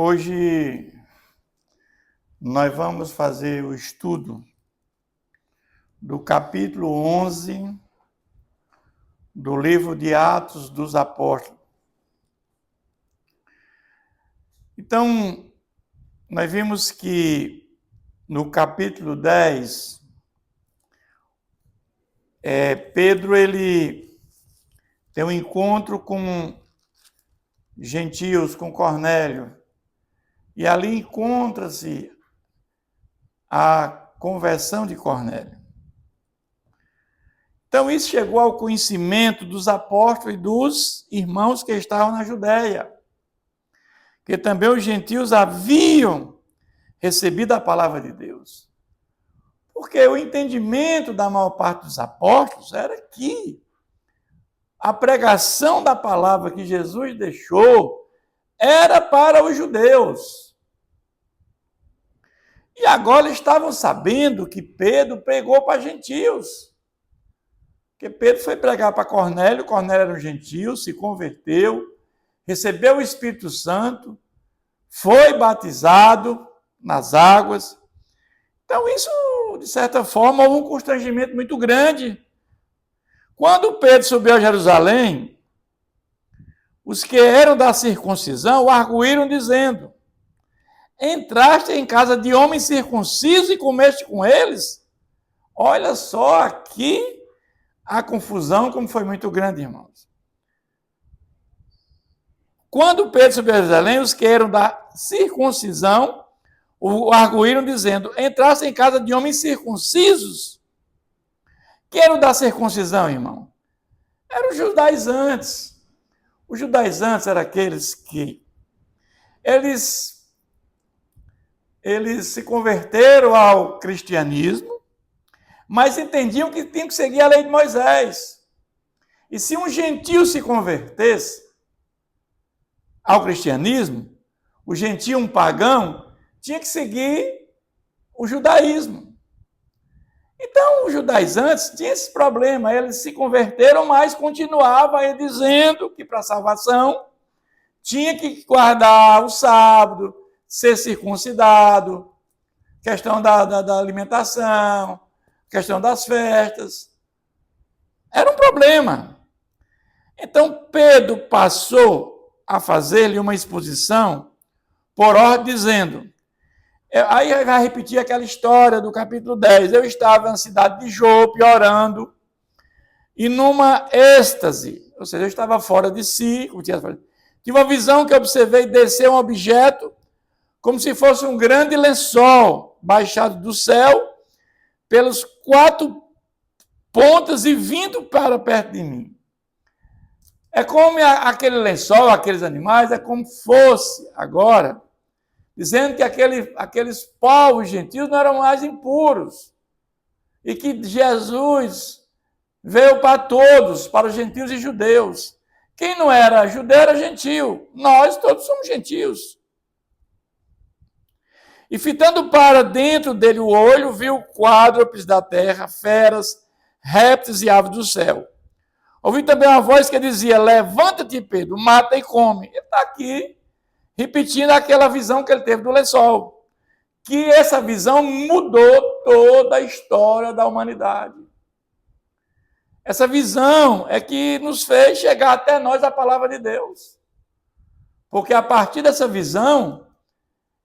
Hoje nós vamos fazer o estudo do capítulo 11 do livro de Atos dos Apóstolos. Então, nós vimos que no capítulo 10, Pedro ele tem um encontro com gentios, com Cornélio, e ali encontra-se a conversão de Cornélio. Então, isso chegou ao conhecimento dos apóstolos e dos irmãos que estavam na Judéia, que também os gentios haviam recebido a palavra de Deus. Porque o entendimento da maior parte dos apóstolos era que a pregação da palavra que Jesus deixou era para os judeus. E agora estavam sabendo que Pedro pregou para gentios. Porque Pedro foi pregar para Cornélio, Cornélio era um gentio, se converteu, recebeu o Espírito Santo, foi batizado nas águas. Então isso, de certa forma, houve um constrangimento muito grande. Quando Pedro subiu a Jerusalém, os que eram da circuncisão o arguíram dizendo: entraste em casa de homens circuncisos e comeste com eles? Olha só aqui a confusão, como foi muito grande, irmãos. Quando Pedro subiu a Jerusalém, os que eram da circuncisão o arguíram dizendo: entraste em casa de homens circuncisos. Quem eram da circuncisão, irmão? Eram os judaizantes. Os judaizantes eram aqueles que eles se converteram ao cristianismo, mas entendiam que tinham que seguir a lei de Moisés. E se um gentio se convertesse ao cristianismo, o gentio, um pagão, tinha que seguir o judaísmo. Então, os judaizantes tinham esse problema, eles se converteram, mas continuavam dizendo que para a salvação tinha que guardar o sábado, ser circuncidado, questão da alimentação, questão das festas. Era um problema. Então, Pedro passou a fazer-lhe uma exposição por ordem, dizendo... Aí vai repetir aquela história do capítulo 10. Eu estava na cidade de Jope orando, e numa êxtase, ou seja, eu estava fora de si, tive uma visão que observei descer um objeto, como se fosse um grande lençol baixado do céu, pelos 4 pontas e vindo para perto de mim. É como aquele lençol, aqueles animais, é como fosse agora, dizendo que aqueles povos gentios não eram mais impuros, e que Jesus veio para todos, para os gentios e judeus. Quem não era judeu era gentio. Nós todos somos gentios. E fitando para dentro dele o olho, viu quádrupes da terra, feras, répteis e aves do céu. Ouvi também uma voz que dizia: levanta-te, Pedro, mata e come. Ele está aqui repetindo aquela visão que ele teve do lençol. Que essa visão mudou toda a história da humanidade. Essa visão é que nos fez chegar até nós a palavra de Deus. Porque a partir dessa visão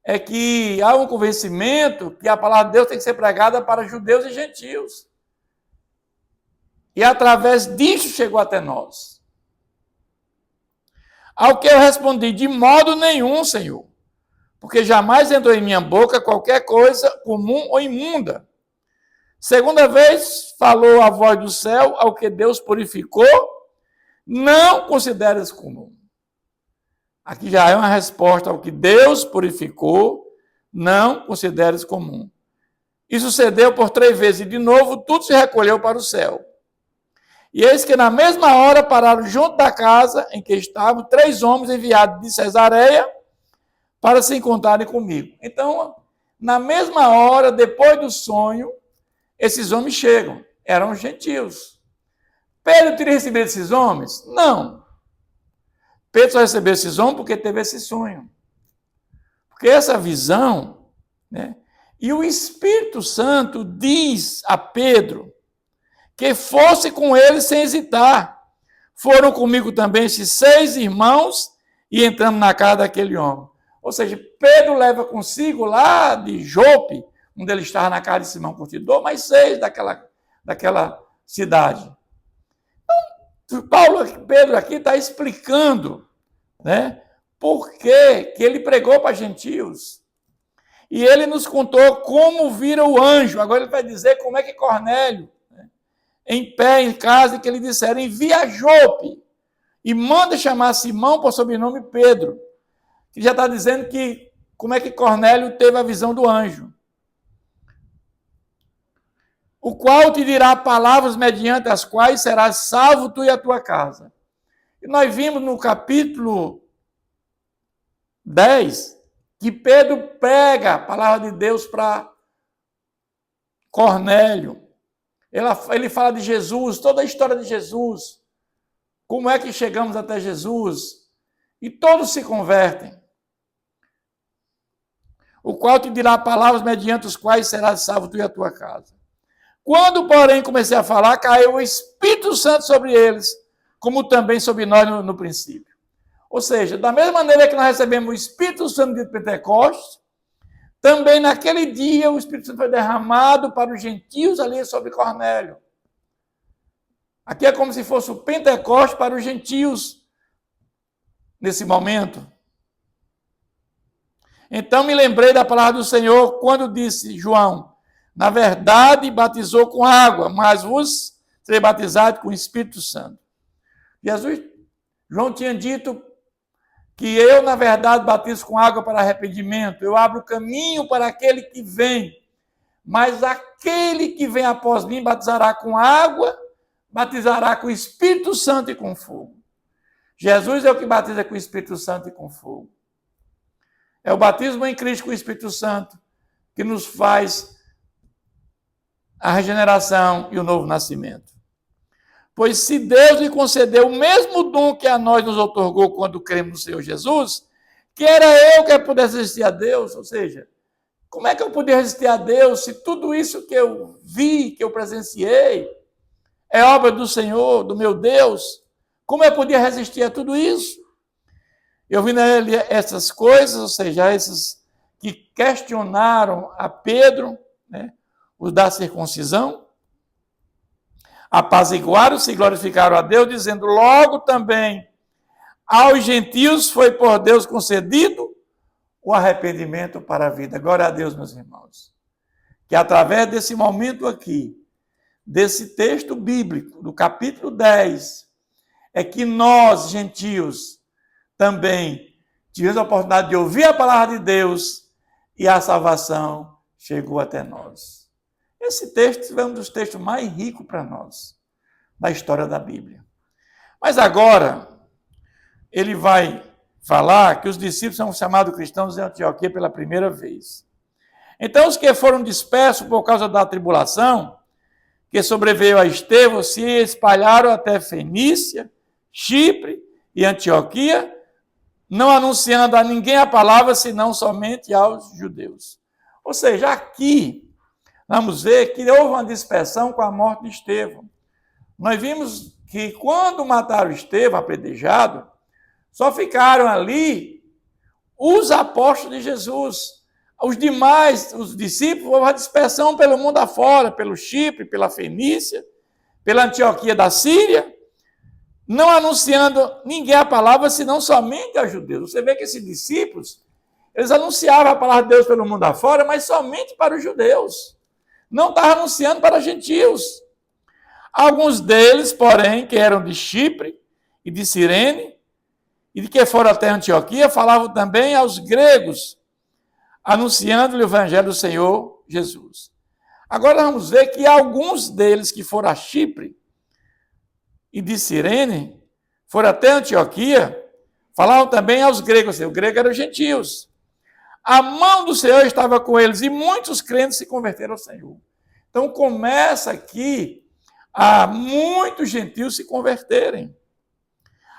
é que há um convencimento que a palavra de Deus tem que ser pregada para judeus e gentios. E através disso chegou até nós. Ao que eu respondi: de modo nenhum, Senhor, porque jamais entrou em minha boca qualquer coisa comum ou imunda. Segunda vez falou a voz do céu: ao que Deus purificou, não consideres comum. Aqui já é uma resposta: ao que Deus purificou, não consideres comum. Isso sucedeu por 3 vezes, e de novo tudo se recolheu para o céu. E eis que na mesma hora pararam junto da casa em que estavam 3 homens enviados de Cesareia para se encontrarem comigo. Então, na mesma hora, depois do sonho, esses homens chegam. Eram gentios. Pedro teria recebido esses homens? Não. Pedro só recebeu esses homens porque teve esse sonho. Porque essa visão, né? E o Espírito Santo diz a Pedro que fosse com ele sem hesitar. Foram comigo também esses 6 irmãos e entramos na casa daquele homem. Ou seja, Pedro leva consigo lá de Jope, onde ele estava na casa de Simão Curtidor, mais 6 daquela cidade. Então, Pedro aqui está explicando, né, por que ele pregou para gentios. E ele nos contou como vira o anjo. Agora ele vai dizer como é que Cornélio, né, em pé em casa, que ele disseram, envia a Jope e manda chamar Simão por sobrenome Pedro. Que já está dizendo que como é que Cornélio teve a visão do anjo. O qual te dirá palavras mediante as quais serás salvo tu e a tua casa. E nós vimos no capítulo 10 que Pedro prega a palavra de Deus para Cornélio. Ele fala de Jesus, toda a história de Jesus, como é que chegamos até Jesus, e todos se convertem. O qual te dirá palavras mediante os quais serás salvo tu e a tua casa. Quando, porém, comecei a falar, caiu o Espírito Santo sobre eles, como também sobre nós no princípio. Ou seja, da mesma maneira que nós recebemos o Espírito Santo de Pentecostes, também naquele dia o Espírito Santo foi derramado para os gentios ali sobre Cornélio. Aqui é como se fosse o Pentecostes para os gentios nesse momento. Então me lembrei da palavra do Senhor quando disse, João, na verdade batizou com água, mas vos serei batizado com o Espírito Santo. João tinha dito que eu, na verdade, batizo com água para arrependimento, eu abro caminho para aquele que vem, mas aquele que vem após mim batizará com água, batizará com o Espírito Santo e com fogo. Jesus é o que batiza com o Espírito Santo e com fogo. É o batismo em Cristo com o Espírito Santo que nos faz a regeneração e o novo nascimento. Pois se Deus lhe concedeu o mesmo dom que a nós nos otorgou quando cremos no Senhor Jesus, que era eu que pudesse resistir a Deus, ou seja, como é que eu podia resistir a Deus se tudo isso que eu vi, que eu presenciei, é obra do Senhor, do meu Deus? Como eu podia resistir a tudo isso? Eu vi nele essas coisas, ou seja, esses que questionaram a Pedro, né, os da circuncisão, apaziguaram-se e glorificaram a Deus, dizendo, logo também aos gentios foi por Deus concedido o arrependimento para a vida. Glória a Deus, meus irmãos. Que através desse momento aqui, desse texto bíblico, do capítulo 10, é que nós, gentios, também tivemos a oportunidade de ouvir a palavra de Deus e a salvação chegou até nós. Esse texto é um dos textos mais ricos para nós, da história da Bíblia. Mas agora, ele vai falar que os discípulos são chamados cristãos em Antioquia pela primeira vez. Então, os que foram dispersos por causa da tribulação, que sobreveio a Estevão, se espalharam até Fenícia, Chipre e Antioquia, não anunciando a ninguém a palavra, senão somente aos judeus. Ou seja, aqui, vamos ver que houve uma dispersão com a morte de Estevão. Nós vimos que quando mataram Estevão, apedrejado, só ficaram ali os apóstolos de Jesus. Os demais, os discípulos, houve uma dispersão pelo mundo afora, pelo Chipre, pela Fenícia, pela Antioquia da Síria, não anunciando ninguém a palavra, senão somente aos judeus. Você vê que esses discípulos, eles anunciavam a palavra de Deus pelo mundo afora, mas somente para os judeus. Não estava anunciando para gentios. Alguns deles, porém, que eram de Chipre e de Cirene, e de que foram até Antioquia, falavam também aos gregos, anunciando-lhe o evangelho do Senhor Jesus. Agora vamos ver que alguns deles que foram a Chipre e de Cirene, foram até Antioquia, falavam também aos gregos, ou seja, os gregos eram gentios. A mão do Senhor estava com eles e muitos crentes se converteram ao Senhor. Então começa aqui a muitos gentios se converterem.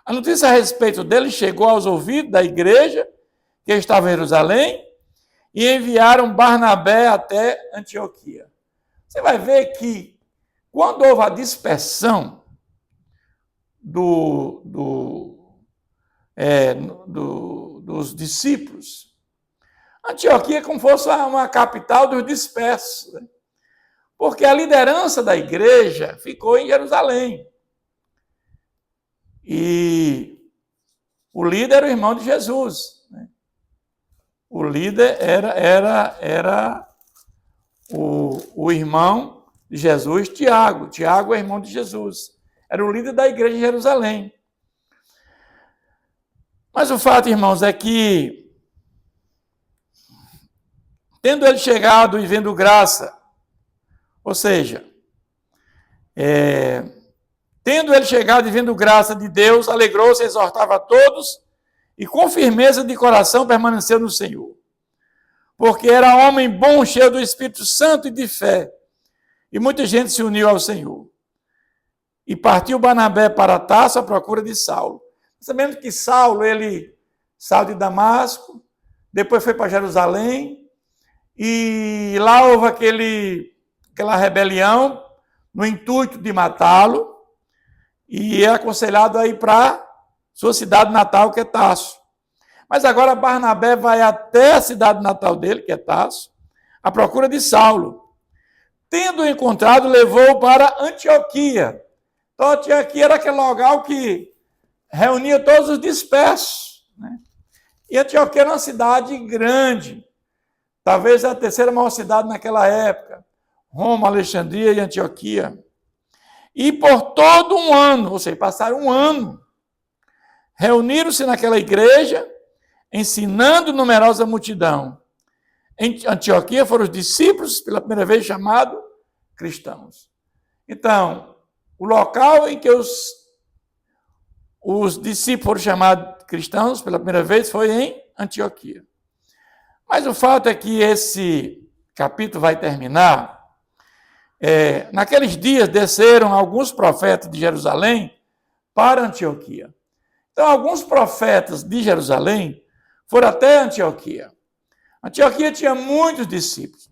A notícia a respeito deles chegou aos ouvidos da igreja que estava em Jerusalém e enviaram Barnabé até Antioquia. Você vai ver que quando houve a dispersão dos discípulos, Antioquia é como fosse uma capital dos dispersos, né? Porque a liderança da igreja ficou em Jerusalém. E o líder era o irmão de Jesus, né? O líder era o irmão de Jesus, Tiago. Tiago é irmão de Jesus. Era o líder da igreja em Jerusalém. Mas o fato, irmãos, é que, tendo ele chegado e vendo graça, ou seja, tendo ele chegado e vendo graça de Deus, alegrou-se, exortava a todos e com firmeza de coração permaneceu no Senhor. Porque era homem bom, cheio do Espírito Santo e de fé. E muita gente se uniu ao Senhor. E partiu Barnabé para Tarso à procura de Saulo. Sabendo que Saulo saiu de Damasco, depois foi para Jerusalém, e lá houve aquela rebelião no intuito de matá-lo, e é aconselhado a ir para sua cidade natal, que é Tarso. Mas agora Barnabé vai até a cidade natal dele, que é Tarso, à procura de Saulo. Tendo encontrado, levou-o para Antioquia. Então, Antioquia era aquele local que reunia todos os dispersos, né? E Antioquia era uma cidade grande, talvez a terceira maior cidade naquela época. Roma, Alexandria e Antioquia. E por todo um ano, ou seja, passaram um ano, reuniram-se naquela igreja, ensinando numerosa multidão. Em Antioquia foram os discípulos, pela primeira vez, chamados cristãos. Então, o local em que os discípulos foram chamados cristãos pela primeira vez foi em Antioquia. Mas o fato é que esse capítulo vai terminar. Naqueles dias desceram alguns profetas de Jerusalém para Antioquia. Então, alguns profetas de Jerusalém foram até Antioquia. Antioquia tinha muitos discípulos.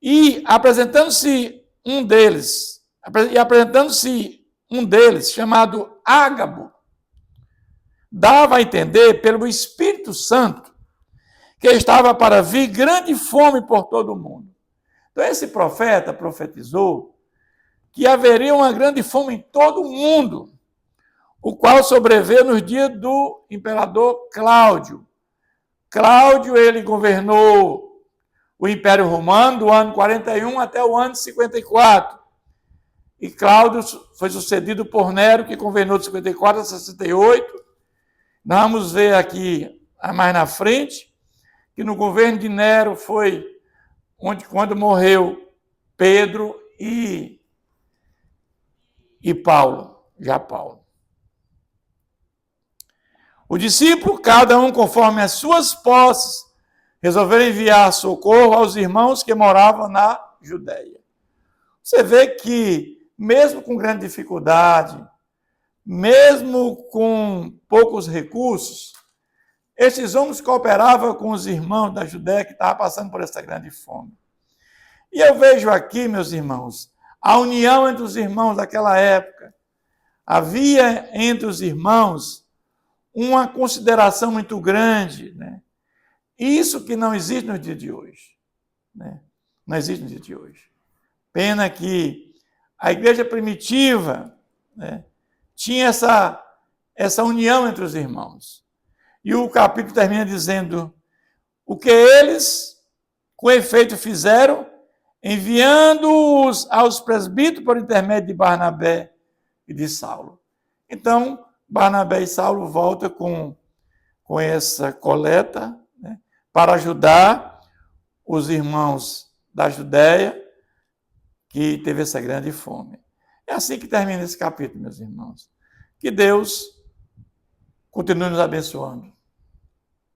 E apresentando-se um deles, chamado Ágabo, dava a entender pelo Espírito Santo que estava para vir grande fome por todo o mundo. Então, esse profeta profetizou que haveria uma grande fome em todo o mundo, o qual sobreveio nos dias do imperador Cláudio. Cláudio, ele governou o Império Romano do ano 41 até o ano 54. E Cláudio foi sucedido por Nero, que governou de 54 a 68. Nós vamos ver aqui mais na frente que no governo de Nero foi quando morreu Pedro e Paulo, já Paulo. O discípulo, cada um conforme as suas posses, resolveram enviar socorro aos irmãos que moravam na Judéia. Você vê que, mesmo com grande dificuldade, mesmo com poucos recursos, esses homens cooperavam com os irmãos da Judéia que estavam passando por essa grande fome. E eu vejo aqui, meus irmãos, a união entre os irmãos daquela época. Havia entre os irmãos uma consideração muito grande, né? Isso que não existe no dia de hoje, né? Não existe no dia de hoje. Pena que a igreja primitiva, né, tinha essa união entre os irmãos. E o capítulo termina dizendo o que eles, com efeito, fizeram, enviando-os aos presbíteros por intermédio de Barnabé e de Saulo. Então, Barnabé e Saulo voltam com essa coleta, né, para ajudar os irmãos da Judéia que teve essa grande fome. É assim que termina esse capítulo, meus irmãos. Que Deus continue nos abençoando.